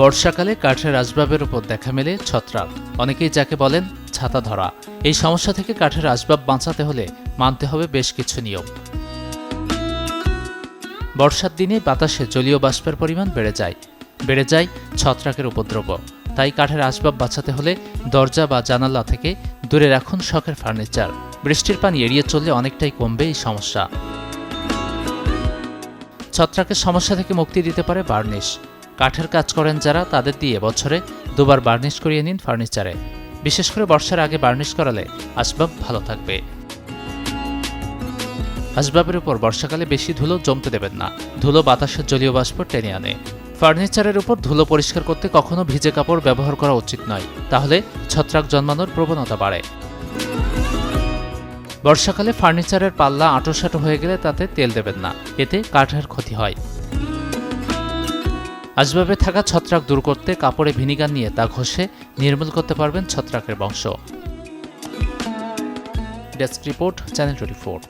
বর্ষাকালে কাঠের আসবাবের উপর দেখা মেলে ছত্রাক, অনেকেই যাকে বলেন ছাতা ধরা। এই সমস্যা থেকে কাঠের আসবাব বাঁচাতে হলে মানতে হবে বেশ কিছু নিয়ম। বর্ষার দিনে বাতাসে জলীয় বাষ্পের পরিমাণ বেড়ে যায় ছত্রাকের উপদ্রব। তাই কাঠের আসবাব বাঁচাতে হলে দরজা বা জানালা থেকে দূরে রাখুন শখের ফার্নিচার। বৃষ্টির পানি এড়িয়ে চললে অনেকটাই কমবে এই সমস্যা। ছত্রাকের সমস্যা থেকে মুক্তি দিতে পারে বার্নিশ। কাঠের কাজ করেন যারা, তাদের দিয়ে বছরে 2 বার বার্নিশ করিয়ে নিন ফার্নিচারে। বিশেষ করে বর্ষার আগে বার্নিশ করালে আসবাব ভালো থাকবে। আসবাবের উপর বর্ষাকালে বেশি ধুলো জমতে দেবেন না। ধুলো বাতাসের জলীয় বাষ্প টেনে আনে। ফার্নিচারের উপর ধুলো পরিষ্কার করতে কখনো ভিজে কাপড় ব্যবহার করা উচিত নয়, তাহলে ছত্রাক জন্মানোর প্রবণতা বাড়ে। বর্ষাকালে ফার্নিচারের পাল্লা আঁটোসাঁটো হয়ে গেলে তাতে তেল দেবেন না, এতে কাঠের ক্ষতি হয়। আসবাবে থাকা ছত্রাক দূর করতে কাপড়ে ভিনিগার নিয়ে তা ঘষে নির্মূল করতে পারবেন ছত্রাকের বংশ। Desk report, channel 24।